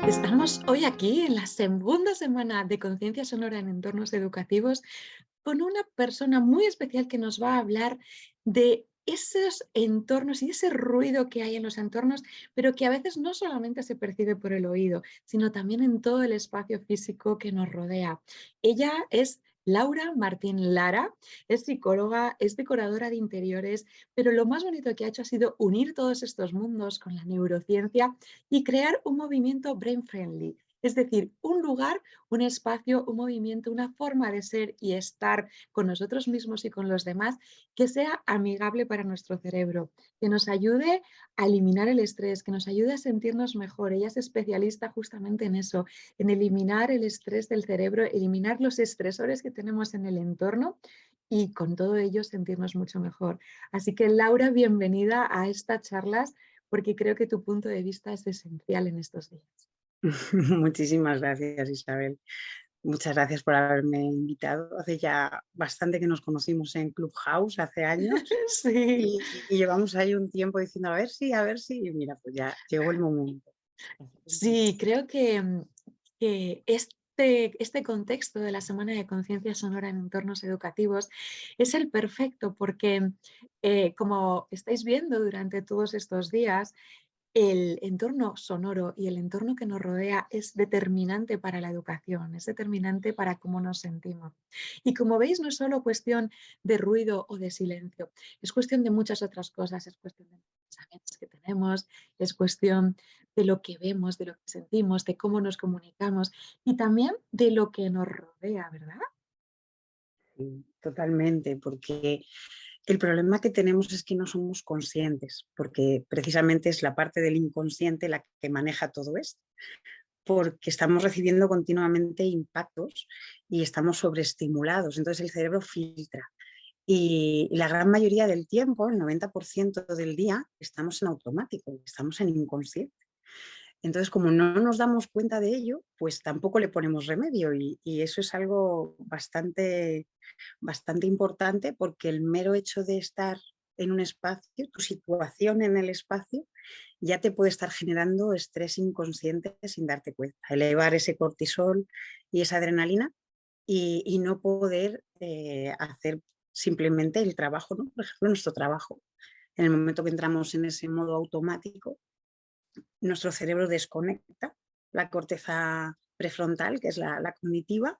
Estamos hoy aquí en la segunda semana de Conciencia Sonora en Entornos Educativos con una persona muy especial que nos va a hablar de esos entornos y ese ruido que hay en los entornos, pero que a veces no solamente se percibe por el oído, sino también en todo el espacio físico que nos rodea. Ella es Laura Martín Lara, es psicóloga, es decoradora de interiores, pero lo más bonito que ha hecho ha sido unir todos estos mundos con la neurociencia y crear un movimiento brain friendly, es decir, un lugar, un espacio, un movimiento, una forma de ser y estar con nosotros mismos y con los demás que sea amigable para nuestro cerebro, que nos ayude a eliminar el estrés, que nos ayude a sentirnos mejor. Ella es especialista justamente en eso, en eliminar el estrés del cerebro, eliminar los estresores que tenemos en el entorno y con todo ello sentirnos mucho mejor. Así que Laura, bienvenida a estas charlas porque creo que tu punto de vista es esencial en estos días. Muchísimas gracias, Isabel. Muchas gracias por haberme invitado. Hace ya bastante que nos conocimos en Clubhouse, hace años, Sí. y llevamos ahí un tiempo diciendo a ver si, y mira, pues ya llegó el momento. Así que Sí, creo que este contexto de la Semana de Conciencia Sonora en Entornos Educativos es el perfecto porque, como estáis viendo durante todos estos días, el entorno sonoro y el entorno que nos rodea es determinante para la educación, es determinante para cómo nos sentimos. Y como veis, no es solo cuestión de ruido o de silencio, es cuestión de muchas otras cosas, es cuestión de los pensamientos que tenemos, es cuestión de lo que vemos, de lo que sentimos, de cómo nos comunicamos y también de lo que nos rodea, ¿verdad? sí, totalmente, porque el problema que tenemos es que no somos conscientes, porque precisamente es la parte del inconsciente la que maneja todo esto, porque estamos recibiendo continuamente impactos y estamos sobreestimulados, entonces el cerebro filtra. Y la gran mayoría del tiempo, el 90% del día, estamos en automático, estamos en inconsciente. Entonces, como no nos damos cuenta de ello, pues tampoco le ponemos remedio y eso es algo bastante importante porque el mero hecho de estar en un espacio, tu situación en el espacio, ya te puede estar generando estrés inconsciente sin darte cuenta, elevar ese cortisol y esa adrenalina y no poder hacer simplemente el trabajo, ¿no? Por ejemplo, nuestro trabajo. En el momento que entramos en ese modo automático, nuestro cerebro desconecta la corteza prefrontal, que es la cognitiva,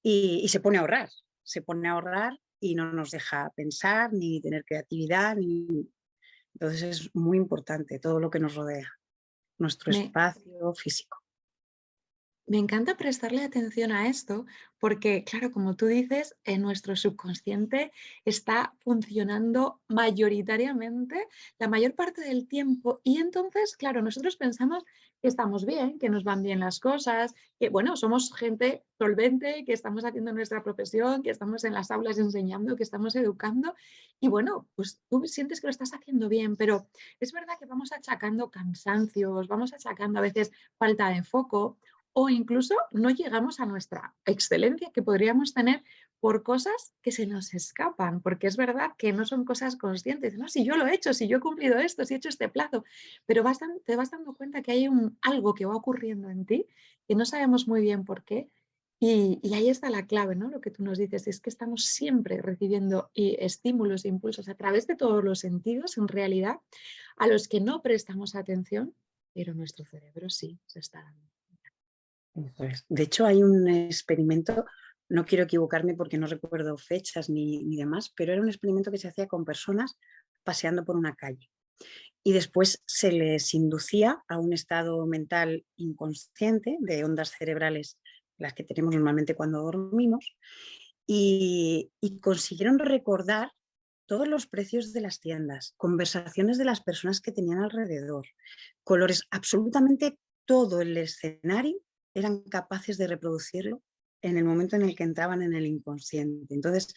y se pone a ahorrar. Se pone a ahorrar y no nos deja pensar, ni tener creatividad. Entonces es muy importante todo lo que nos rodea, nuestro Me, espacio físico. Me encanta prestarle atención a esto porque, claro, como tú dices, nuestro subconsciente está funcionando mayoritariamente la mayor parte del tiempo y entonces, claro, nosotros pensamos que estamos bien, que nos van bien las cosas, que, bueno, somos gente solvente, que estamos haciendo nuestra profesión, que estamos en las aulas enseñando, que estamos educando y, bueno, pues tú sientes que lo estás haciendo bien, pero es verdad que vamos achacando cansancios, vamos achacando a veces falta de foco o incluso no llegamos a nuestra excelencia que podríamos tener por cosas que se nos escapan, porque es verdad que no son cosas conscientes. No, si yo lo he hecho, si yo he cumplido esto, si he hecho este plazo, pero te vas dando cuenta que hay algo que va ocurriendo en ti que no sabemos muy bien por qué. Y ahí está la clave, ¿no? Lo que tú nos dices es que estamos siempre recibiendo estímulos e impulsos a través de todos los sentidos, en realidad, a los que no prestamos atención, pero nuestro cerebro sí se está dando. Eso es. De hecho, hay un experimento, no quiero equivocarme porque no recuerdo fechas ni demás, pero era un experimento que se hacía con personas paseando por una calle. Y después se les inducía a un estado mental inconsciente de ondas cerebrales, las que tenemos normalmente cuando dormimos, y consiguieron recordar todos los precios de las tiendas, conversaciones de las personas que tenían alrededor, colores, absolutamente todo el escenario eran capaces de reproducirlo en el momento en el que entraban en el inconsciente. Entonces,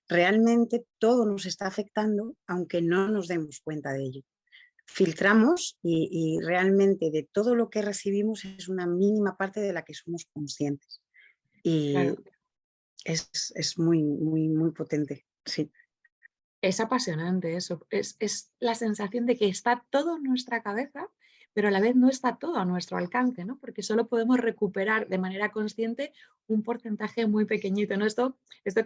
realmente todo nos está afectando aunque no nos demos cuenta de ello. Filtramos y realmente de todo lo que recibimos es una mínima parte de la que somos conscientes. Claro. Y es muy potente, sí. Es apasionante eso, es la sensación de que está todo en nuestra cabeza, pero a la vez no está todo a nuestro alcance, ¿no? Porque solo podemos recuperar de manera consciente un porcentaje muy pequeñito, ¿no? Esto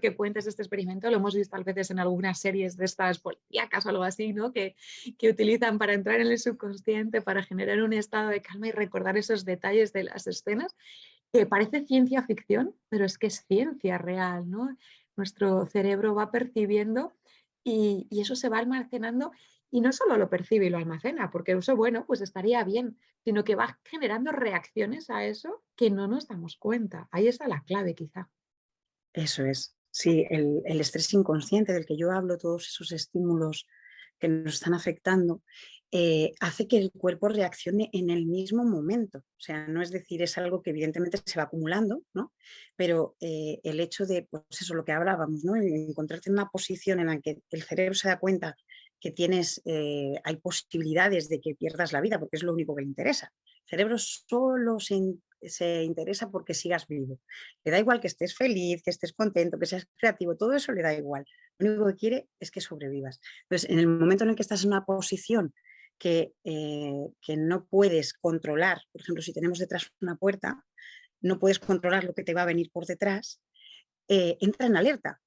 que cuentas, este experimento, lo hemos visto a veces en algunas series de estas policíacas o algo así, ¿no? Que utilizan para entrar en el subconsciente, para generar un estado de calma y recordar esos detalles de las escenas, que parece ciencia ficción, pero es que es ciencia real, ¿no? Nuestro cerebro va percibiendo y eso se va almacenando y no solo lo percibe y lo almacena, porque eso, bueno, pues estaría bien, sino que va generando reacciones a eso que no nos damos cuenta. Ahí está la clave, quizá. Eso es. Sí, el estrés inconsciente del que yo hablo, todos esos estímulos que nos están afectando, hace que el cuerpo reaccione en el mismo momento. O sea, no es decir, es algo que evidentemente se va acumulando, ¿no? Pero el hecho de, pues eso, lo que hablábamos, ¿no? Encontrarte en una posición en la que el cerebro se da cuenta que tienes, hay posibilidades de que pierdas la vida, porque es lo único que le interesa. El cerebro solo se interesa porque sigas vivo. Le da igual que estés feliz, que estés contento, que seas creativo, todo eso le da igual. Lo único que quiere es que sobrevivas. Entonces, en el momento en el que estás en una posición que no puedes controlar, por ejemplo, si tenemos detrás una puerta, no puedes controlar lo que te va a venir por detrás, entra en alerta,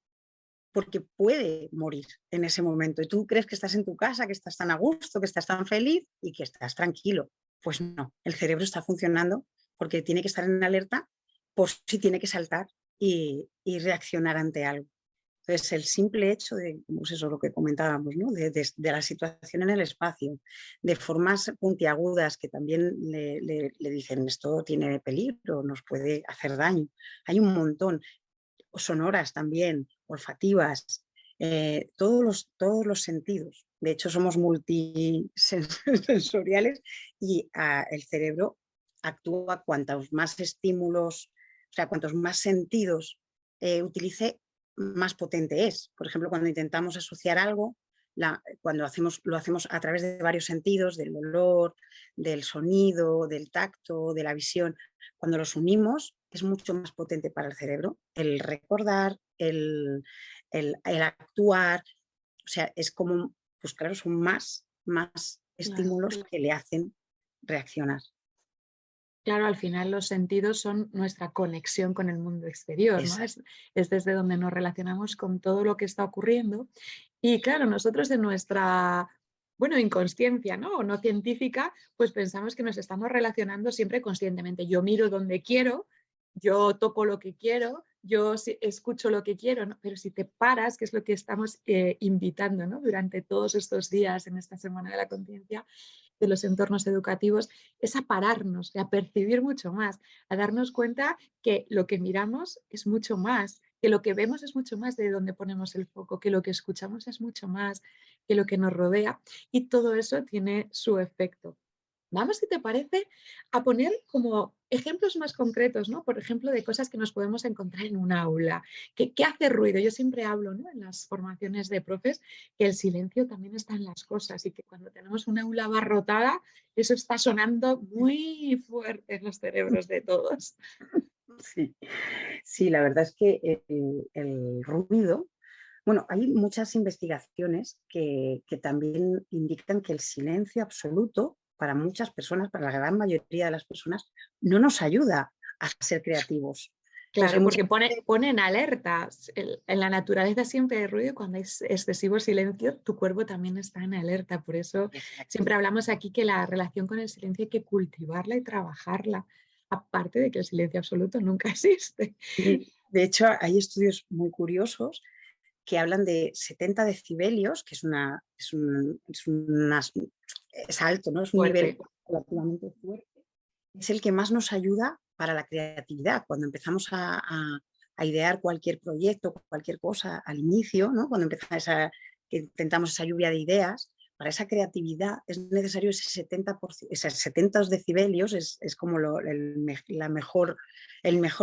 porque puede morir en ese momento. Y tú crees que estás en tu casa, que estás tan a gusto, que estás tan feliz y que estás tranquilo. Pues no, el cerebro está funcionando porque tiene que estar en alerta por si tiene que saltar y reaccionar ante algo. Entonces, el simple hecho de, pues eso, lo que comentábamos, ¿no? De la situación en el espacio, de formas puntiagudas que también le dicen esto tiene peligro, nos puede hacer daño. Hay un montón, sonoras también, olfativas, todos los sentidos. De hecho, somos multisensoriales y el cerebro actúa cuantos más estímulos, o sea, cuantos más sentidos utilice, más potente es. Por ejemplo, cuando intentamos asociar algo, cuando lo hacemos a través de varios sentidos, del olor, del sonido, del tacto, de la visión, cuando los unimos es mucho más potente para el cerebro el recordar, el actuar, o sea, es como, pues claro, son más Claro. estímulos que le hacen reaccionar. Claro, al final los sentidos son nuestra conexión con el mundo exterior, ¿no? Esa, Es desde donde nos relacionamos con todo lo que está ocurriendo. Y claro, nosotros en nuestra, bueno, inconsciencia, ¿no? O no científica, pues pensamos que nos estamos relacionando siempre conscientemente. Yo miro donde quiero, yo toco lo que quiero, yo escucho lo que quiero, ¿no? Pero si te paras, que es lo que estamos invitando, ¿no? Durante todos estos días en esta Semana de la Conciencia, de los entornos educativos, es a pararnos, a percibir mucho más, a darnos cuenta que lo que miramos es mucho más, que lo que vemos es mucho más de donde ponemos el foco, que lo que escuchamos es mucho más que lo que nos rodea y todo eso tiene su efecto. Vamos, si te parece, a poner como ejemplos más concretos, ¿no? Por ejemplo, de cosas que nos podemos encontrar en un aula. ¿Qué hace ruido? Yo siempre hablo, ¿no? En las formaciones de profes que el silencio también está en las cosas y que cuando tenemos un aula abarrotada, eso está sonando muy fuerte en los cerebros de todos. sí. Sí, la verdad es que el ruido, bueno, hay muchas investigaciones que también indican que el silencio absoluto para muchas personas, para la gran mayoría de las personas, no nos ayuda a ser creativos. Entonces, hay Claro, mucha porque gente. pone en alerta. En la naturaleza siempre hay ruido y cuando hay excesivo silencio, tu cuerpo también está en alerta. Por eso Exacto. siempre hablamos aquí que la relación con el silencio hay que cultivarla y trabajarla. Aparte de que el silencio absoluto nunca existe. Y, de hecho, hay estudios muy curiosos que hablan de 70 decibelios, que es alto, ¿no? Es un nivel Fuerte. relativamente fuerte. Es el que más nos ayuda para la creatividad. Cuando empezamos a idear cualquier proyecto, cualquier cosa al inicio, ¿no? Cuando que intentamos esa lluvia de ideas, para esa creatividad es necesario ese 70%, esos 70 decibelios, es como el mejor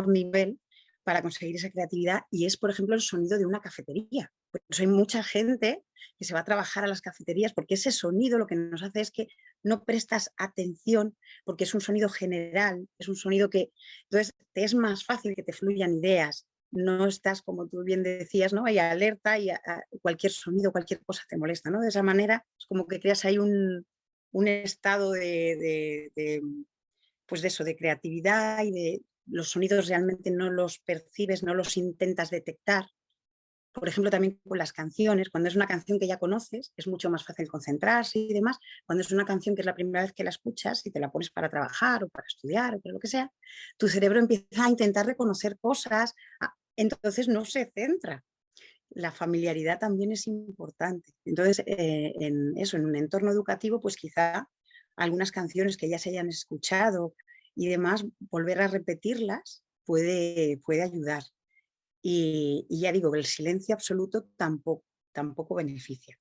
nivel para conseguir esa creatividad y es, por ejemplo, el sonido de una cafetería. Por eso hay mucha gente que se va a trabajar a las cafeterías porque ese sonido lo que nos hace es que no prestas atención porque es un sonido general, es un sonido que, entonces, te es más fácil que te fluyan ideas, no estás, como tú bien decías, ¿no? Hay alerta y cualquier sonido, cualquier cosa te molesta, ¿no? De esa manera es como que creas ahí un estado pues de eso, de creatividad y de los sonidos realmente no los percibes, no los intentas detectar. Por ejemplo, también con las canciones, cuando es una canción que ya conoces, es mucho más fácil concentrarse y demás. Cuando es una canción que es la primera vez que la escuchas y te la pones para trabajar o para estudiar o para lo que sea, tu cerebro empieza a intentar reconocer cosas, entonces no se centra. La familiaridad también es importante. Entonces, en eso, en un entorno educativo, pues quizá algunas canciones que ya se hayan escuchado y demás, volver a repetirlas puede ayudar. Y ya digo, el silencio absoluto tampoco beneficia.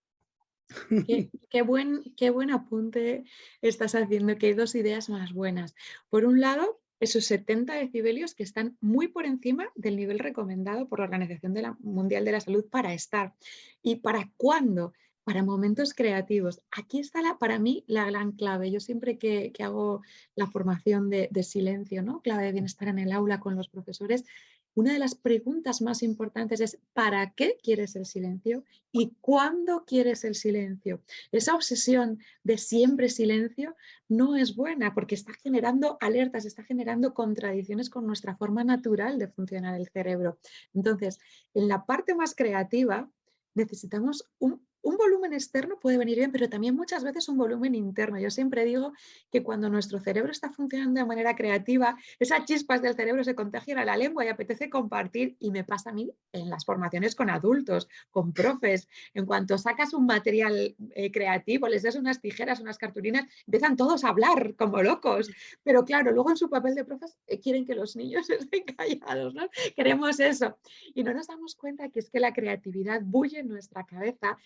Qué buen apunte estás haciendo, que hay dos ideas más buenas. Por un lado, esos 70 decibelios que están muy por encima del nivel recomendado por la Mundial de la Salud para estar. ¿Y para cuándo? Para momentos creativos. Aquí está para mí la gran clave. Yo siempre que hago la formación de silencio, ¿no? Clave de bienestar en el aula con los profesores, una de las preguntas más importantes es ¿para qué quieres el silencio? ¿Y cuándo quieres el silencio? Esa obsesión de siempre silencio no es buena porque está generando alertas, está generando contradicciones con nuestra forma natural de funcionar el cerebro. Entonces, en la parte más creativa necesitamos un volumen externo puede venir bien, pero también muchas veces un volumen interno. Yo siempre digo que cuando nuestro cerebro está funcionando de manera creativa, esas chispas del cerebro se contagian a la lengua y apetece compartir. Y me pasa a mí en las formaciones con adultos, con profes. En cuanto sacas un material creativo, les das unas tijeras, unas cartulinas, empiezan todos a hablar como locos. Pero claro, luego en su papel de profes quieren que los niños estén callados, ¿no? Queremos eso. Y no nos damos cuenta que es que la creatividad bulle en nuestra cabeza,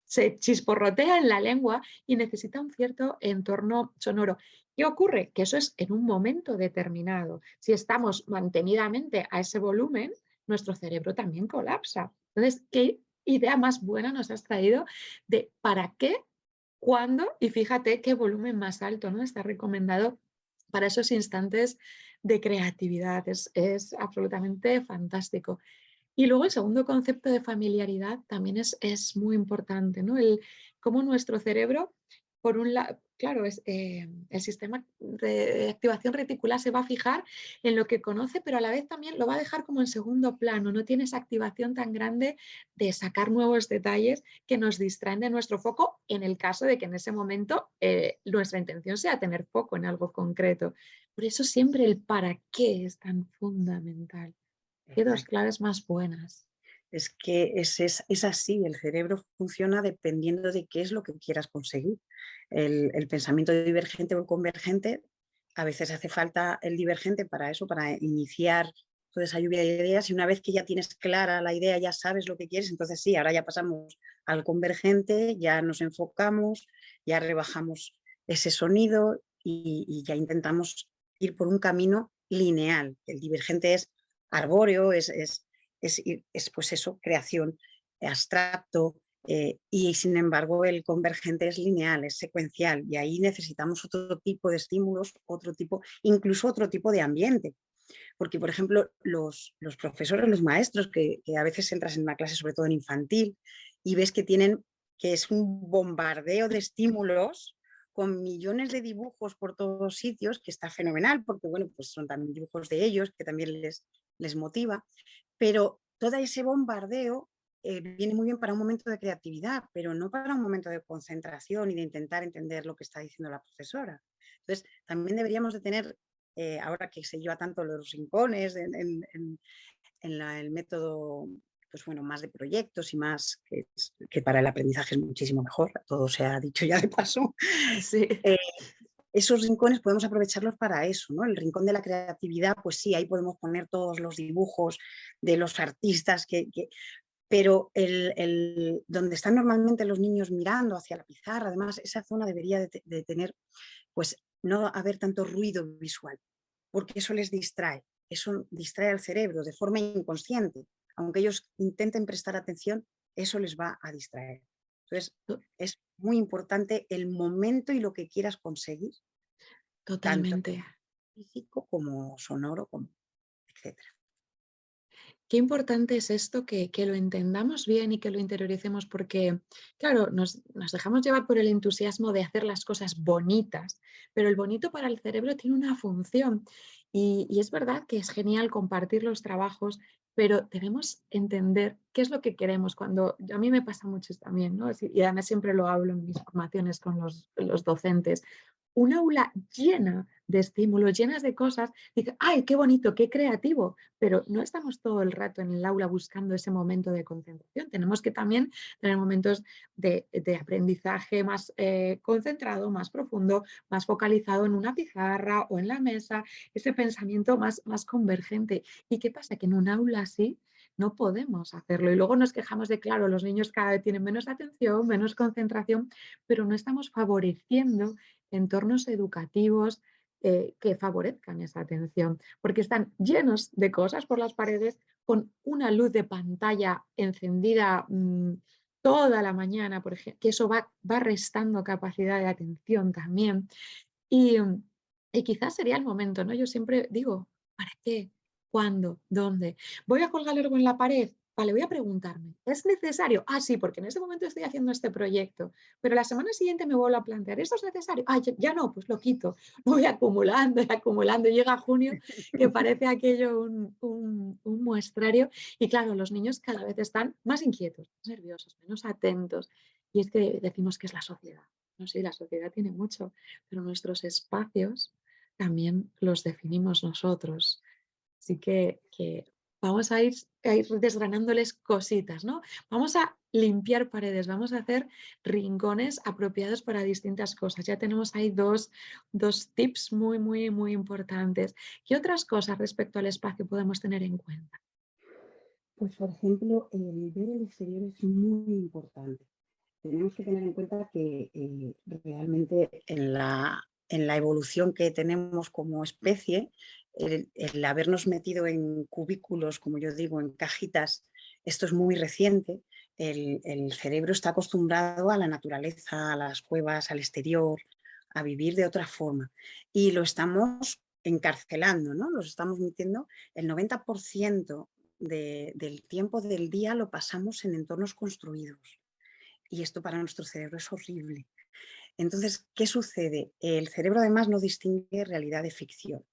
se chisporrotea en la lengua y necesita un cierto entorno sonoro. ¿Qué ocurre? Que eso es en un momento determinado. Si estamos mantenidamente a ese volumen, nuestro cerebro también colapsa. Entonces, ¿qué idea más buena nos has traído de para qué, cuándo? Y fíjate qué volumen más alto, ¿no? Está recomendado para esos instantes de creatividad. Es absolutamente fantástico. Y luego el segundo concepto de familiaridad también es muy importante, ¿no? Cómo nuestro cerebro, por un lado, claro, el sistema de activación reticular se va a fijar en lo que conoce, pero a la vez también lo va a dejar como en segundo plano, no tiene esa activación tan grande de sacar nuevos detalles que nos distraen de nuestro foco en el caso de que en ese momento nuestra intención sea tener foco en algo concreto. Por eso siempre el para qué es tan fundamental. Qué dos Exacto. claves más buenas. Es que es así, el cerebro funciona dependiendo de qué es lo que quieras conseguir. El pensamiento divergente o el convergente, a veces hace falta el divergente para eso, para iniciar toda esa lluvia de ideas y una vez que ya tienes clara la idea, ya sabes lo que quieres, entonces sí, ahora ya pasamos al convergente, ya nos enfocamos, ya rebajamos ese sonido y ya intentamos ir por un camino lineal. El divergente es arbóreo, es pues eso, creación abstracto, y sin embargo el convergente es lineal, es secuencial y ahí necesitamos otro tipo de estímulos, incluso otro tipo de ambiente. Porque, por ejemplo, los profesores, los maestros, que a veces entras en una clase, sobre todo en infantil, y ves que es un bombardeo de estímulos con millones de dibujos por todos sitios, que está fenomenal, porque bueno, pues son también dibujos de ellos, que también les motiva, pero todo ese bombardeo viene muy bien para un momento de creatividad, pero no para un momento de concentración y de intentar entender lo que está diciendo la profesora. Entonces, también deberíamos de tener, ahora que se lleva tanto los rincones el método, pues bueno, más de proyectos y más, que para el aprendizaje es muchísimo mejor, todo se ha dicho ya de paso. Sí, Eh, Esos rincones podemos aprovecharlos para eso, ¿no? El rincón de la creatividad, pues sí, ahí podemos poner todos los dibujos de los artistas, pero donde están normalmente los niños mirando hacia la pizarra, además, esa zona debería de tener, pues no haber tanto ruido visual, porque eso distrae al cerebro de forma inconsciente. Aunque ellos intenten prestar atención, eso les va a distraer. Entonces, to- es muy importante el momento y lo que quieras conseguir, tanto totalmente. físico como sonoro, como etcétera. Qué importante es esto, que lo entendamos bien y que lo interioricemos, porque, claro, nos dejamos llevar por el entusiasmo de hacer las cosas bonitas, pero el bonito para el cerebro tiene una función. Y es verdad que es genial compartir los trabajos, pero debemos entender qué es lo que queremos. Cuando a mí me pasa mucho también, ¿no? Y además siempre lo hablo en mis formaciones con los docentes. Un aula llena de estímulos, llenas de cosas, dice, ¡ay, qué bonito, qué creativo! Pero no estamos todo el rato en el aula buscando ese momento de concentración. Tenemos que también tener momentos de aprendizaje más concentrado, más profundo, más focalizado en una pizarra o en la mesa, ese pensamiento más convergente. ¿Y qué pasa? Que en un aula así no podemos hacerlo. Y luego nos quejamos de, claro, los niños cada vez tienen menos atención, menos concentración, pero no estamos favoreciendo entornos educativos que favorezcan esa atención, porque están llenos de cosas por las paredes, con una luz de pantalla encendida toda la mañana, por ejemplo, que eso va restando capacidad de atención también. Y, y quizás sería el momento, ¿no? Yo siempre digo, ¿para qué? ¿Cuándo? ¿Dónde? ¿Voy a colgar algo en la pared? Vale, voy a preguntarme, ¿es necesario? Ah, sí, porque en este momento estoy haciendo este proyecto, pero la semana siguiente me vuelvo a plantear, ¿esto es necesario? Ah, ya no, pues lo quito. Lo voy acumulando y acumulando. Llega junio que parece aquello un muestrario y claro, los niños cada vez están más inquietos, más nerviosos, menos atentos. Y es que decimos que es la sociedad. No sé, la sociedad tiene mucho, pero nuestros espacios también los definimos nosotros. Así que vamos a ir desgranándoles cositas, ¿no? Vamos a limpiar paredes, vamos a hacer rincones apropiados para distintas cosas. Ya tenemos ahí dos tips muy, muy, muy importantes. ¿Qué otras cosas respecto al espacio podemos tener en cuenta? Pues, por ejemplo, el ver el exterior es muy importante. Tenemos que tener en cuenta que realmente en la evolución que tenemos como especie, el habernos metido en cubículos, como yo digo, en cajitas, esto es muy reciente. El cerebro está acostumbrado a la naturaleza, a las cuevas, al exterior, a vivir de otra forma. Y lo estamos encarcelando, ¿no? Los estamos metiendo. El 90% del tiempo del día lo pasamos en entornos construidos y esto para nuestro cerebro es horrible. Entonces, ¿qué sucede? El cerebro además no distingue realidad de ficción,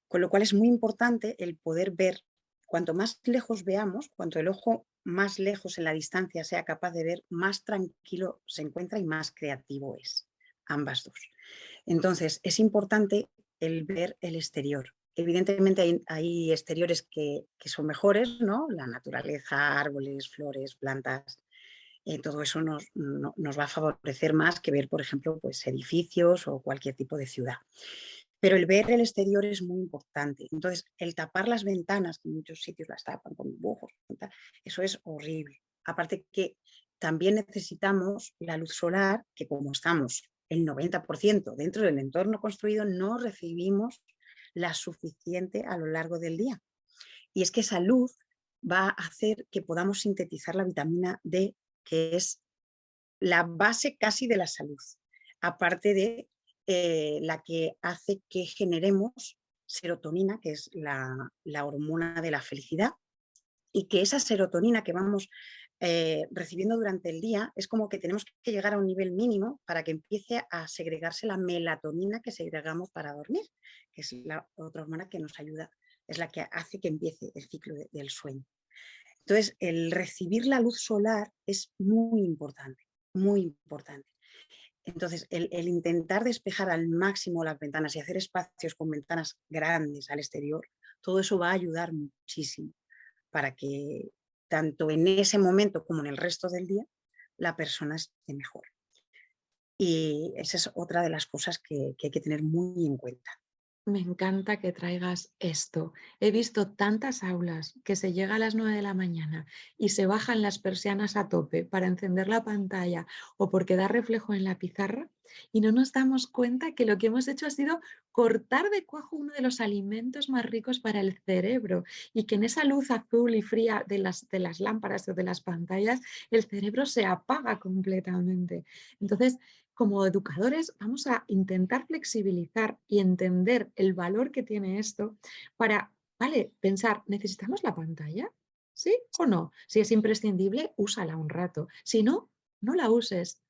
con lo cual es muy importante el poder ver, cuanto más lejos veamos, cuanto el ojo más lejos en la distancia sea capaz de ver, más tranquilo se encuentra y más creativo es, ambas dos. Entonces, es importante el ver el exterior. Evidentemente hay exteriores que son mejores, ¿no? La naturaleza, árboles, flores, plantas, todo eso nos va a favorecer más que ver, por ejemplo, pues, edificios o cualquier tipo de ciudad. Pero el ver el exterior es muy importante. Entonces, el tapar las ventanas, que en muchos sitios las tapan con dibujos, eso es horrible. Aparte que también necesitamos la luz solar, que como estamos el 90% dentro del entorno construido, no recibimos la suficiente a lo largo del día. Y es que esa luz va a hacer que podamos sintetizar la vitamina D, que es la base casi de la salud, aparte de la que hace que generemos serotonina, que es la hormona de la felicidad, y que esa serotonina que vamos recibiendo durante el día es como que tenemos que llegar a un nivel mínimo para que empiece a segregarse la melatonina que segregamos para dormir, que es la otra hormona que nos ayuda, es la que hace que empiece el ciclo del sueño. Entonces, el recibir la luz solar es muy importante, muy importante. Entonces, el intentar despejar al máximo las ventanas y hacer espacios con ventanas grandes al exterior, todo eso va a ayudar muchísimo para que tanto en ese momento como en el resto del día la persona esté mejor. Y esa es otra de las cosas que hay que tener muy en cuenta. Me encanta que traigas esto. He visto tantas aulas que se llega a las 9 de la mañana y se bajan las persianas a tope para encender la pantalla o porque da reflejo en la pizarra y no nos damos cuenta que lo que hemos hecho ha sido cortar de cuajo uno de los alimentos más ricos para el cerebro y que en esa luz azul y fría de las lámparas o de las pantallas el cerebro se apaga completamente. Entonces, como educadores vamos a intentar flexibilizar y entender el valor que tiene esto para, vale, pensar, ¿necesitamos la pantalla? ¿Sí o no? Si es imprescindible, úsala un rato. Si no, no la uses.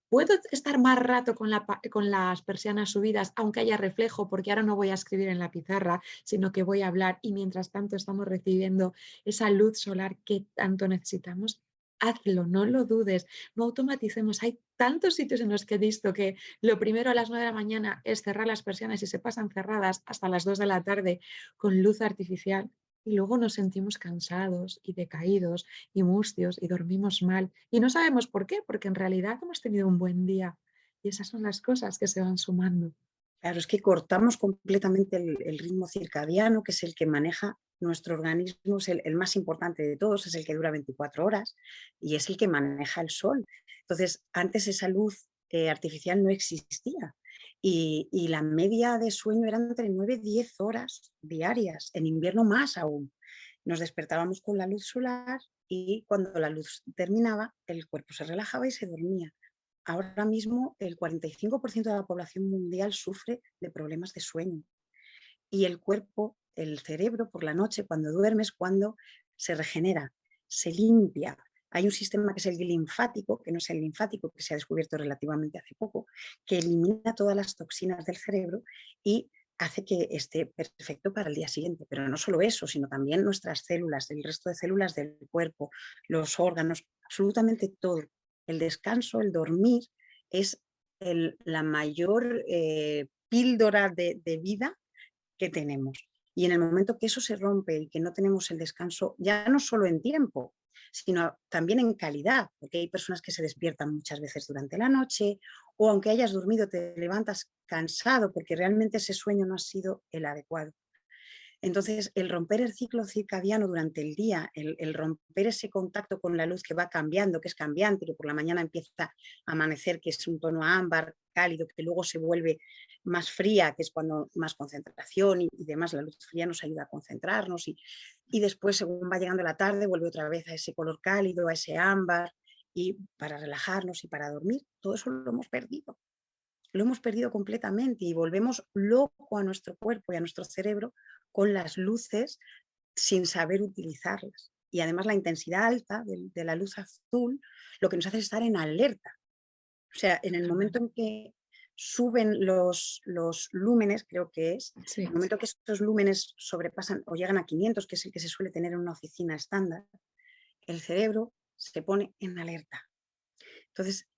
¿Puedo estar más rato con las persianas subidas, aunque haya reflejo, porque ahora no voy a escribir en la pizarra, sino que voy a hablar y mientras tanto estamos recibiendo esa luz solar que tanto necesitamos? Hazlo, no lo dudes, no automaticemos. Hay tantos sitios en los que he visto que lo primero a las 9 de la mañana es cerrar las persianas y se pasan cerradas hasta las 2 de la tarde con luz artificial y luego nos sentimos cansados y decaídos y mustios y dormimos mal. Y no sabemos por qué, porque en realidad hemos tenido un buen día. Y esas son las cosas que se van sumando. Claro, es que cortamos completamente el ritmo circadiano, que es el que maneja nuestro organismo, es el más importante de todos, es el que dura 24 horas y es el que maneja el sol. Entonces, antes esa luz artificial no existía y la media de sueño era entre 9 y 10 horas diarias, en invierno más aún. Nos despertábamos con la luz solar y cuando la luz terminaba, el cuerpo se relajaba y se dormía. Ahora mismo el 45% de la población mundial sufre de problemas de sueño y el cuerpo, el cerebro por la noche cuando duermes, cuando se regenera, se limpia. Hay un sistema que es el linfático, que no es el linfático, que se ha descubierto relativamente hace poco, que elimina todas las toxinas del cerebro y hace que esté perfecto para el día siguiente. Pero no solo eso, sino también nuestras células, el resto de células del cuerpo, los órganos, absolutamente todo. El descanso, el dormir, es la mayor píldora de vida que tenemos. Y en el momento que eso se rompe y que no tenemos el descanso, ya no solo en tiempo, sino también en calidad, porque hay personas que se despiertan muchas veces durante la noche o aunque hayas dormido te levantas cansado porque realmente ese sueño no ha sido el adecuado. Entonces, el romper el ciclo circadiano durante el día, el romper ese contacto con la luz que va cambiando, que es cambiante, que por la mañana empieza a amanecer, que es un tono ámbar, cálido, que luego se vuelve más fría, que es cuando más concentración y demás, la luz fría nos ayuda a concentrarnos y después, según va llegando la tarde, vuelve otra vez a ese color cálido, a ese ámbar, y para relajarnos y para dormir, todo eso lo hemos perdido completamente y volvemos loco a nuestro cuerpo y a nuestro cerebro con las luces sin saber utilizarlas. Y además la intensidad alta de la luz azul lo que nos hace es estar en alerta. O sea, en el momento en que suben los lúmenes, creo que es, en Sí. el momento que estos lúmenes sobrepasan o llegan a 500, que es el que se suele tener en una oficina estándar, el cerebro se pone en alerta. Entonces,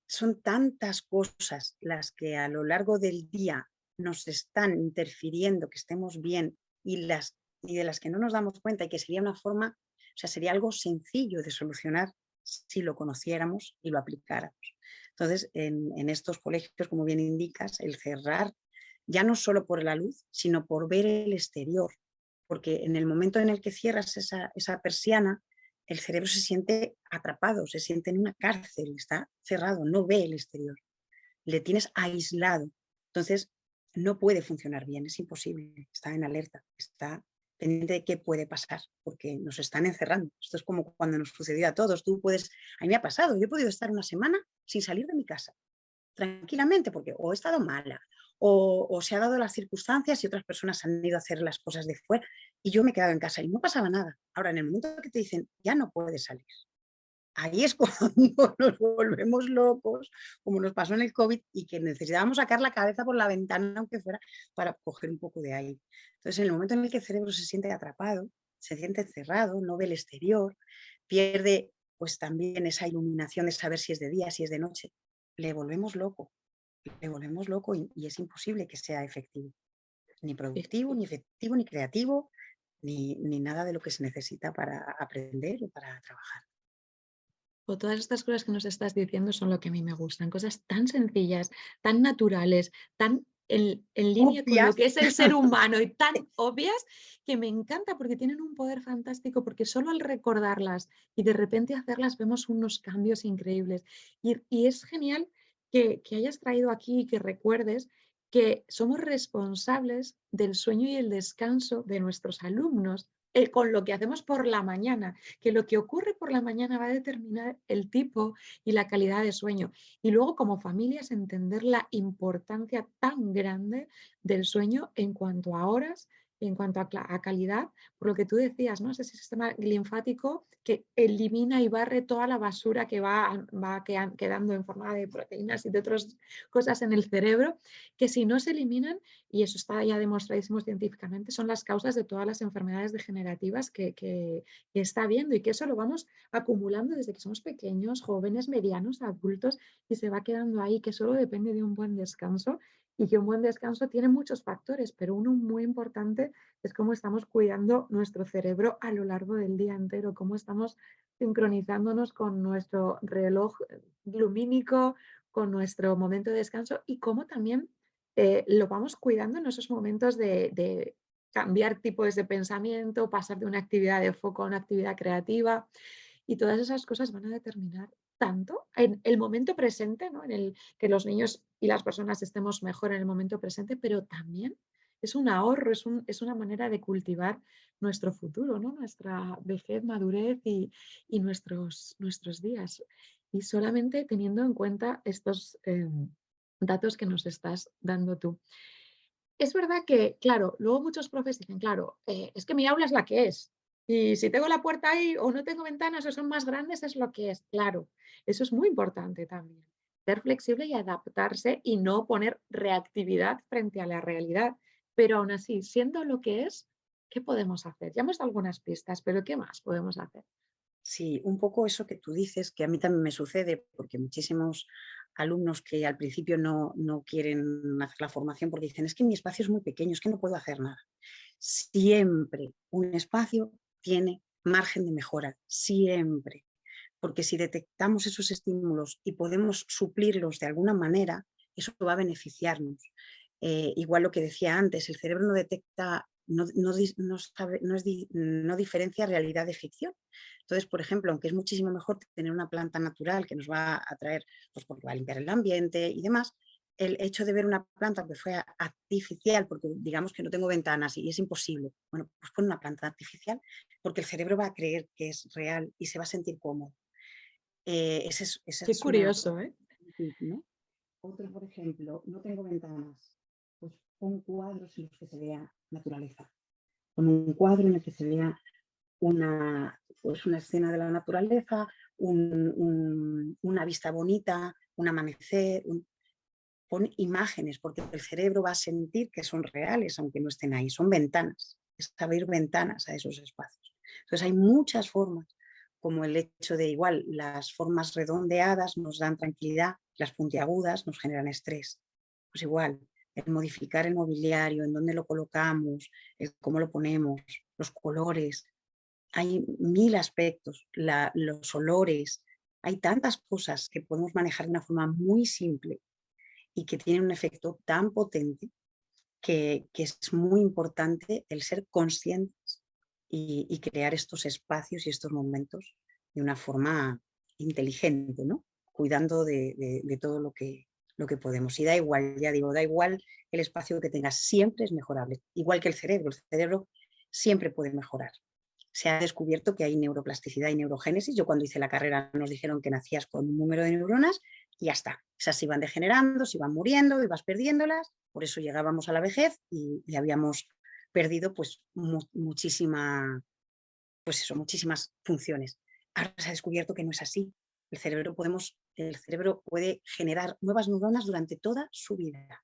son tantas cosas las que a lo largo del día nos están interfiriendo que estemos bien y de las que no nos damos cuenta y que sería una forma, o sea, sería algo sencillo de solucionar si lo conociéramos y lo aplicáramos. Entonces, en estos colegios, como bien indicas, el cerrar, ya no solo por la luz, sino por ver el exterior, porque en el momento en el que cierras esa persiana, el cerebro se siente atrapado, se siente en una cárcel, está cerrado, no ve el exterior, le tienes aislado. Entonces, no puede funcionar bien, es imposible, está en alerta, está pendiente de qué puede pasar, porque nos están encerrando. Esto es como cuando nos sucedió a todos. A mí me ha pasado, yo he podido estar una semana sin salir de mi casa, tranquilamente, porque o he estado mala, o se ha dado las circunstancias y otras personas han ido a hacer las cosas de fuera y yo me he quedado en casa y no pasaba nada. Ahora, en el momento que te dicen, ya no puedes salir, ahí es cuando nos volvemos locos, como nos pasó en el COVID, y que necesitábamos sacar la cabeza por la ventana, aunque fuera, para coger un poco de aire. Entonces, en el momento en el que el cerebro se siente atrapado, se siente encerrado, no ve el exterior, pierde pues también esa iluminación de saber si es de día, si es de noche, le volvemos loco, y es imposible que sea efectivo, ni productivo, ni efectivo, ni creativo, ni nada de lo que se necesita para aprender o para trabajar. O todas estas cosas que nos estás diciendo son lo que a mí me gustan, cosas tan sencillas, tan naturales, tan en línea con lo Obvias. que es el ser humano y tan obvias que me encanta porque tienen un poder fantástico, porque solo al recordarlas y de repente hacerlas vemos unos cambios increíbles. Y es genial que hayas traído aquí y que recuerdes que somos responsables del sueño y el descanso de nuestros alumnos, con lo que hacemos por la mañana, que lo que ocurre por la mañana va a determinar el tipo y la calidad de sueño. Y luego, como familias, entender la importancia tan grande del sueño en cuanto a horas Y en cuanto a calidad, por lo que tú decías, ¿no? Ese sistema linfático que elimina y barre toda la basura que va quedando en forma de proteínas y de otras cosas en el cerebro, que si no se eliminan, y eso está ya demostradísimo científicamente, son las causas de todas las enfermedades degenerativas que está habiendo, y que eso lo vamos acumulando desde que somos pequeños, jóvenes, medianos, adultos, y se va quedando ahí, que solo depende de un buen descanso, y que un buen descanso tiene muchos factores, pero uno muy importante es cómo estamos cuidando nuestro cerebro a lo largo del día entero, cómo estamos sincronizándonos con nuestro reloj lumínico, con nuestro momento de descanso, y cómo también lo vamos cuidando en esos momentos de cambiar tipos de pensamiento, pasar de una actividad de foco a una actividad creativa, y todas esas cosas van a determinar tanto en el momento presente, ¿no? En el que los niños y las personas estemos mejor en el momento presente, pero también es un ahorro, es una manera de cultivar nuestro futuro, ¿no? Nuestra vejez, madurez y nuestros días. Y solamente teniendo en cuenta estos datos que nos estás dando tú. Es verdad que, claro, luego muchos profes dicen, claro, es que mi aula es la que es. Y si tengo la puerta ahí o no tengo ventanas o son más grandes, es lo que es. Claro, eso es muy importante también. Ser flexible y adaptarse y no poner reactividad frente a la realidad. Pero aún así, siendo lo que es, ¿qué podemos hacer? Ya hemos dado algunas pistas, pero ¿qué más podemos hacer? Sí, un poco eso que tú dices, que a mí también me sucede, porque muchísimos alumnos que al principio no quieren hacer la formación porque dicen, es que mi espacio es muy pequeño, es que no puedo hacer nada. Siempre un espacio tiene margen de mejora, siempre. Porque si detectamos esos estímulos y podemos suplirlos de alguna manera, eso va a beneficiarnos. Igual lo que decía antes, el cerebro no detecta, no diferencia realidad de ficción. Entonces, por ejemplo, aunque es muchísimo mejor tener una planta natural que nos va a traer, pues porque va a limpiar el ambiente y demás, el hecho de ver una planta que fue artificial, porque digamos que no tengo ventanas y es imposible, bueno, pues pon una planta artificial, porque el cerebro va a creer que es real y se va a sentir cómodo. Esa Qué es una, curioso, ¿eh? ¿no? Otro, por ejemplo, no tengo ventanas, pues pon cuadros en los que se vea naturaleza. Pon un cuadro en el que se vea pues una escena de la naturaleza, una vista bonita, un amanecer, pon imágenes, porque el cerebro va a sentir que son reales, aunque no estén ahí, son ventanas, es abrir ventanas a esos espacios. Entonces hay muchas formas, como el hecho de igual, las formas redondeadas nos dan tranquilidad, las puntiagudas nos generan estrés. Pues igual, el modificar el mobiliario, en dónde lo colocamos, el cómo lo ponemos, los colores, hay mil aspectos, los olores, hay tantas cosas que podemos manejar de una forma muy simple y que tienen un efecto tan potente que es muy importante el ser conscientes y crear estos espacios y estos momentos de una forma inteligente, ¿no? Cuidando de todo lo que podemos. Y da igual, ya digo, da igual el espacio que tengas, siempre es mejorable. Igual que el cerebro siempre puede mejorar. Se ha descubierto que hay neuroplasticidad y neurogénesis. Yo cuando hice la carrera nos dijeron que nacías con un número de neuronas y ya está. Esas se iban degenerando, se iban muriendo, ibas perdiéndolas. Por eso llegábamos a la vejez y habíamos perdido pues muchísimas funciones. Ahora se ha descubierto que no es así. El cerebro puede generar nuevas neuronas durante toda su vida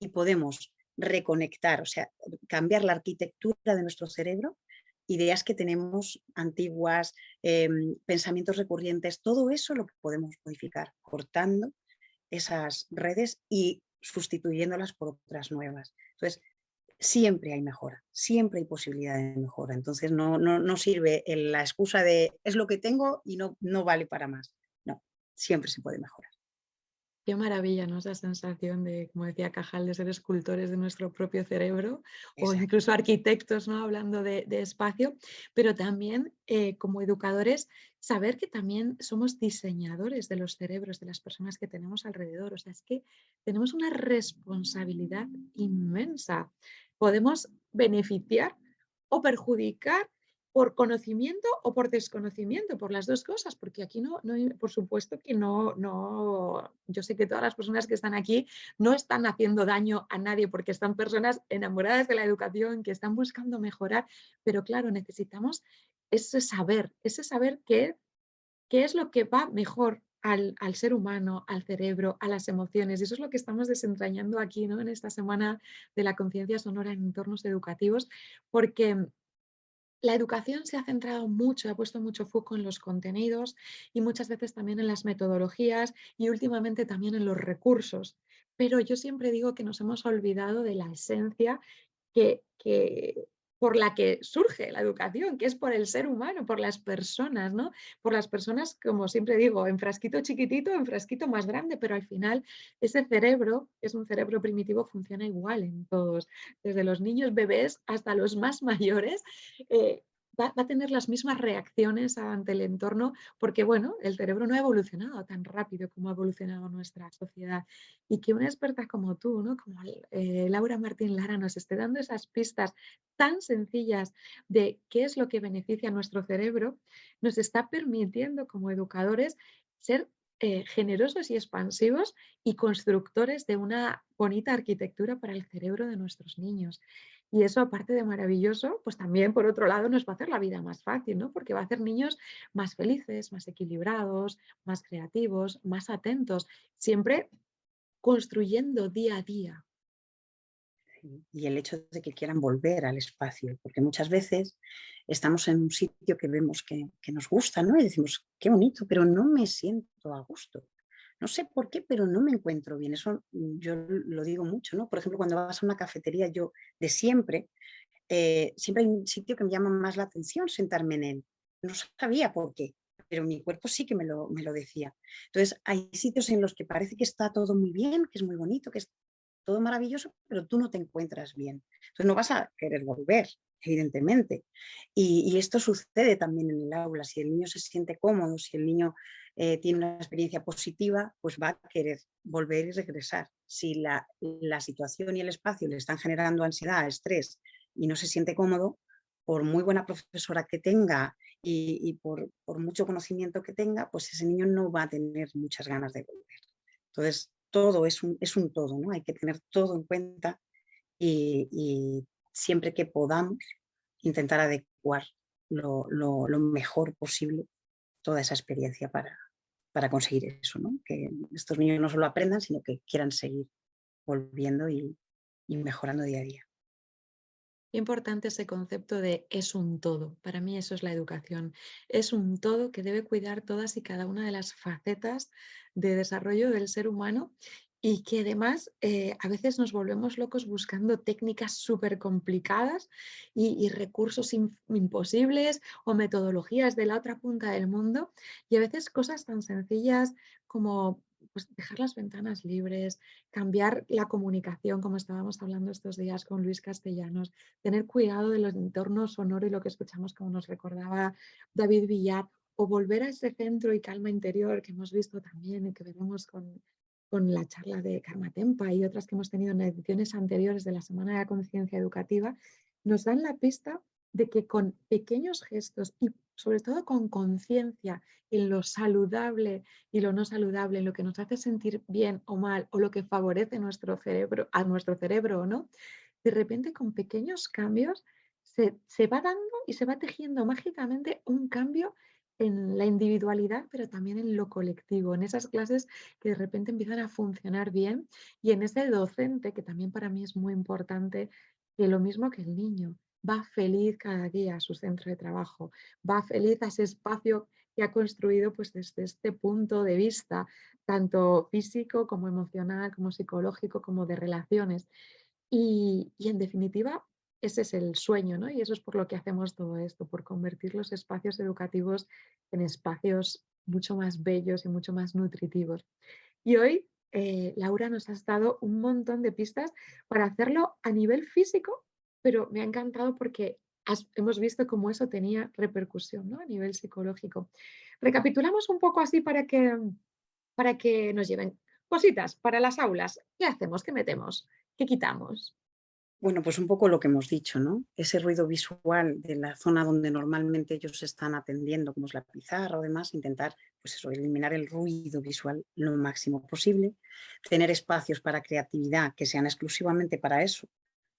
y podemos reconectar, o sea, cambiar la arquitectura de nuestro cerebro, ideas que tenemos antiguas, pensamientos recurrentes, todo eso lo podemos modificar cortando esas redes y sustituyéndolas por otras nuevas. Entonces, siempre hay mejora, siempre hay posibilidad de mejora. Entonces, no sirve la excusa de es lo que tengo y no vale para más. No, siempre se puede mejorar. Qué maravilla, ¿no? Esa sensación de, como decía Cajal, de ser escultores de nuestro propio cerebro o Exacto. incluso arquitectos, ¿no? Hablando de espacio, pero también como educadores, saber que también somos diseñadores de los cerebros de las personas que tenemos alrededor. O sea, es que tenemos una responsabilidad inmensa. Podemos beneficiar o perjudicar por conocimiento o por desconocimiento, por las 2 cosas, porque aquí no hay por supuesto que yo sé que todas las personas que están aquí no están haciendo daño a nadie, porque están personas enamoradas de la educación, que están buscando mejorar, pero claro, necesitamos ese saber qué es lo que va mejor al ser humano, al cerebro, a las emociones. Y eso es lo que estamos desentrañando aquí, ¿no? En esta semana de la conciencia sonora en entornos educativos, porque la educación se ha centrado mucho, ha puesto mucho foco en los contenidos y muchas veces también en las metodologías y últimamente también en los recursos. Pero yo siempre digo que nos hemos olvidado de la esencia que por la que surge la educación, que es por el ser humano, por las personas, ¿no? Por las personas, como siempre digo, en frasquito chiquitito, en frasquito más grande, pero al final ese cerebro, que es un cerebro primitivo, funciona igual en todos, desde los niños bebés hasta los más mayores, eh, va a tener las mismas reacciones ante el entorno, porque bueno, el cerebro no ha evolucionado tan rápido como ha evolucionado nuestra sociedad. Y que una experta como tú, ¿no? Como Laura Martín Lara, nos esté dando esas pistas tan sencillas de qué es lo que beneficia a nuestro cerebro, nos está permitiendo como educadores ser generosos y expansivos y constructores de una bonita arquitectura para el cerebro de nuestros niños. Y eso, aparte de maravilloso, pues también, por otro lado, nos va a hacer la vida más fácil, ¿no? Porque va a hacer niños más felices, más equilibrados, más creativos, más atentos, siempre construyendo día a día. Sí, y el hecho de que quieran volver al espacio, porque muchas veces estamos en un sitio que vemos que nos gusta, ¿no? Y decimos, qué bonito, pero no me siento a gusto. No sé por qué, pero no me encuentro bien. Eso yo lo digo mucho, ¿no? Por ejemplo, cuando vas a una cafetería, yo de siempre, siempre hay un sitio que me llama más la atención sentarme en él. No sabía por qué, pero mi cuerpo sí que me lo decía. Entonces, hay sitios en los que parece que está todo muy bien, que es muy bonito, que es todo maravilloso, pero tú no te encuentras bien. Entonces no vas a querer volver, evidentemente. Y esto sucede también en el aula. Si el niño se siente cómodo, si el niño tiene una experiencia positiva, pues va a querer volver y regresar. Si la situación y el espacio le están generando ansiedad, estrés y no se siente cómodo, por muy buena profesora que tenga y por mucho conocimiento que tenga, pues ese niño no va a tener muchas ganas de volver. Entonces, todo es un todo, ¿no? Hay que tener todo en cuenta y siempre que podamos intentar adecuar lo mejor posible toda esa experiencia para conseguir eso, ¿no? Que estos niños no solo aprendan, sino que quieran seguir volviendo y mejorando día a día. Qué importante ese concepto de es un todo. Para mí eso es la educación. Es un todo que debe cuidar todas y cada una de las facetas de desarrollo del ser humano y que además a veces nos volvemos locos buscando técnicas súper complicadas y recursos imposibles o metodologías de la otra punta del mundo y a veces cosas tan sencillas como pues, dejar las ventanas libres, cambiar la comunicación, como estábamos hablando estos días con Luis Castellanos, tener cuidado de los entornos sonoros y lo que escuchamos, como nos recordaba David Villar, o volver a ese centro y calma interior que hemos visto también y que veremos con la charla de Karma Tempa y otras que hemos tenido en ediciones anteriores de la Semana de la Conciencia Educativa, nos dan la pista de que con pequeños gestos y sobre todo con conciencia en lo saludable y lo no saludable, en lo que nos hace sentir bien o mal o lo que favorece nuestro cerebro, a nuestro cerebro o no, de repente con pequeños cambios se va dando y se va tejiendo mágicamente un cambio en la individualidad, pero también en lo colectivo, en esas clases que de repente empiezan a funcionar bien y en ese docente, que también para mí es muy importante, que lo mismo que el niño, va feliz cada día a su centro de trabajo, va feliz a ese espacio que ha construido pues desde este punto de vista, tanto físico como emocional, como psicológico, como de relaciones. Y en definitiva, ese es el sueño, ¿no? Y eso es por lo que hacemos todo esto, por convertir los espacios educativos en espacios mucho más bellos y mucho más nutritivos. Y hoy, Laura, nos has dado un montón de pistas para hacerlo a nivel físico, pero me ha encantado porque hemos visto cómo eso tenía repercusión, ¿no? A nivel psicológico. Recapitulamos un poco así para que nos lleven cositas para las aulas. ¿Qué hacemos? ¿Qué metemos? ¿Qué quitamos? Bueno, pues un poco lo que hemos dicho, ¿no? Ese ruido visual de la zona donde normalmente ellos están atendiendo, como es la pizarra o demás, intentar, pues eso, eliminar el ruido visual lo máximo posible, tener espacios para creatividad que sean exclusivamente para eso,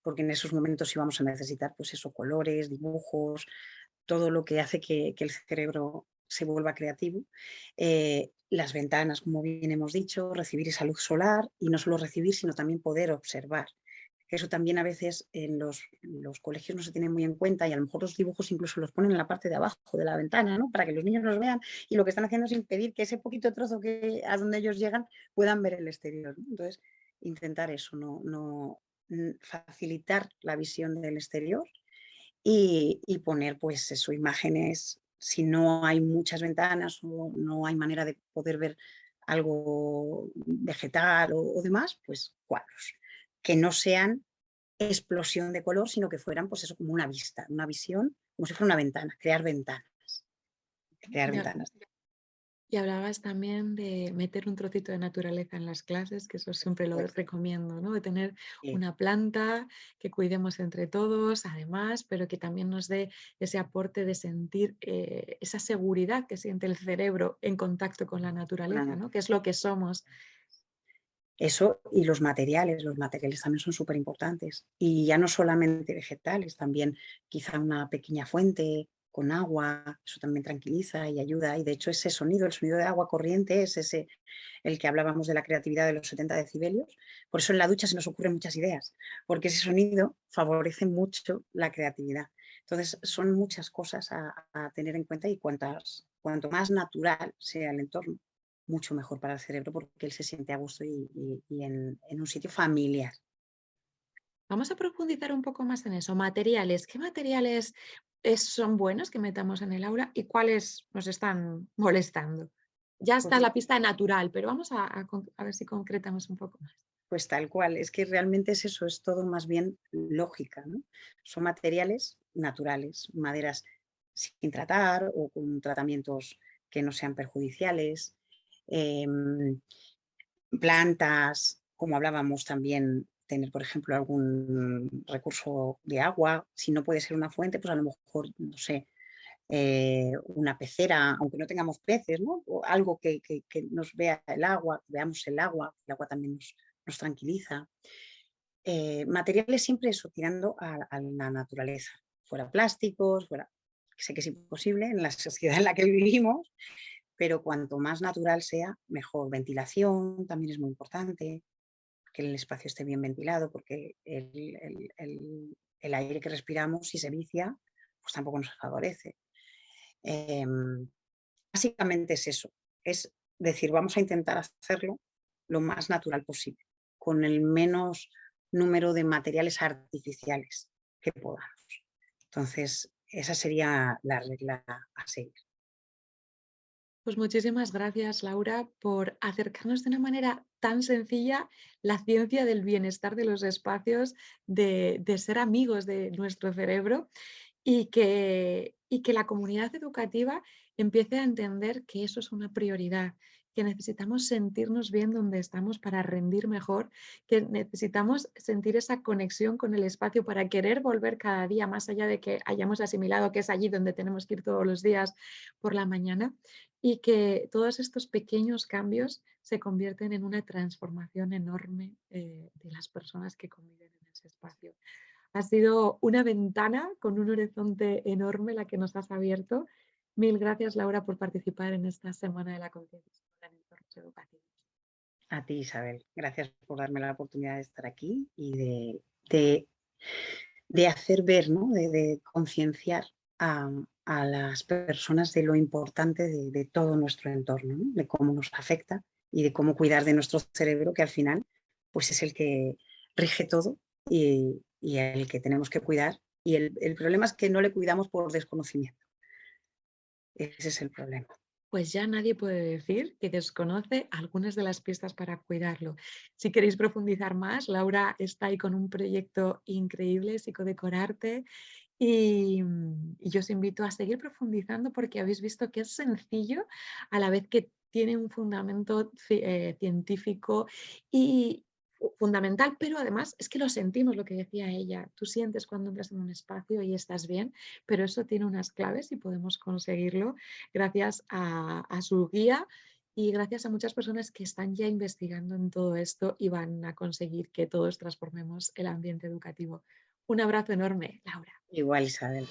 porque en esos momentos sí vamos a necesitar, pues eso, colores, dibujos, todo lo que hace que el cerebro se vuelva creativo. Las ventanas, como bien hemos dicho, recibir esa luz solar y no solo recibir, sino también poder observar. Eso también a veces en los colegios no se tiene muy en cuenta y a lo mejor los dibujos incluso los ponen en la parte de abajo de la ventana, ¿no? Para que los niños los vean y lo que están haciendo es impedir que ese poquito trozo que, a donde ellos llegan puedan ver el exterior, ¿no? Entonces, intentar eso, facilitar la visión del exterior y poner pues eso, imágenes, si no hay muchas ventanas o no hay manera de poder ver algo vegetal o demás, pues cuadros, que no sean explosión de color, sino que fueran pues eso como una vista, una visión, como si fuera una ventana, crear Ya. ventanas. Y hablabas también de meter un trocito de naturaleza en las clases, que eso siempre lo Pues, recomiendo, ¿no? De tener eh, una planta que cuidemos entre todos, además, pero que también nos dé ese aporte de sentir esa seguridad que siente el cerebro en contacto con la una naturaleza, ¿no? Que es naturaleza. lo que somos. Eso y los materiales también son súper importantes. Y ya no solamente vegetales, también quizá una pequeña fuente con agua, eso también tranquiliza y ayuda. Y de hecho ese sonido, el sonido de agua corriente, es ese el que hablábamos de la creatividad de los 70 decibelios. Por eso en la ducha se nos ocurren muchas ideas, porque ese sonido favorece mucho la creatividad. Entonces son muchas cosas a tener en cuenta y cuanto más natural sea el entorno, mucho mejor para el cerebro porque él se siente a gusto y en un sitio familiar. Vamos a profundizar un poco más en eso. Materiales. ¿Qué materiales son buenos que metamos en el aula y cuáles nos están molestando? Ya está Pues, la pista natural, pero vamos a ver si concretamos un poco más. pues tal cual, es que realmente es eso, es todo más bien lógica, ¿no? Son materiales naturales, maderas sin tratar o con tratamientos que no sean perjudiciales, em, plantas, como hablábamos también, tener, por ejemplo, algún recurso de agua. Si no puede ser una fuente, pues a lo mejor, no sé, una pecera, aunque no tengamos peces, ¿no? O algo que nos vea el agua, veamos el agua también nos tranquiliza. Materiales siempre eso, tirando a la naturaleza, fuera plásticos, fuera, sé que es imposible en la sociedad en la que vivimos, pero cuanto más natural sea, mejor. Ventilación también es muy importante, que el espacio esté bien ventilado, porque el aire que respiramos, si se vicia, pues tampoco nos favorece. Em, Básicamente es eso, es decir, vamos a intentar hacerlo lo más natural posible, con el menos número de materiales artificiales que podamos. Entonces, esa sería la regla a seguir. Pues muchísimas gracias, Laura, por acercarnos de una manera tan sencilla la ciencia del bienestar de los espacios, de ser amigos de nuestro cerebro y que la comunidad educativa empiece a entender que eso es una prioridad, que necesitamos sentirnos bien donde estamos para rendir mejor, que necesitamos sentir esa conexión con el espacio para querer volver cada día, más allá de que hayamos asimilado que es allí donde tenemos que ir todos los días por la mañana, y que todos estos pequeños cambios se convierten en una transformación enorme de las personas que conviven en ese espacio. Ha sido una ventana con un horizonte enorme la que nos has abierto. Mil gracias, Laura, por participar en esta Semana de la Concienciación en entornos educativos. A ti, Isabel, gracias por darme la oportunidad de estar aquí y de, de hacer ver, ¿no? De concienciar a las personas de lo importante de todo nuestro entorno, ¿no? De cómo nos afecta y de cómo cuidar de nuestro cerebro, que al final pues es el que rige todo y el que tenemos que cuidar. Y el problema es que no le cuidamos por desconocimiento. Ese es el problema. Pues ya nadie puede decir que desconoce algunas de las pistas para cuidarlo. Si queréis profundizar más, Laura está ahí con un proyecto increíble, Psicodecorarte, y yo os invito a seguir profundizando porque habéis visto que es sencillo a la vez que tiene un fundamento científico y fundamental, pero además es que lo sentimos, lo que decía ella. Tú sientes cuando entras en un espacio y estás bien, pero eso tiene unas claves y podemos conseguirlo gracias a su guía y gracias a muchas personas que están ya investigando en todo esto y van a conseguir que todos transformemos el ambiente educativo. Un abrazo enorme, Laura. Igual, Isabel.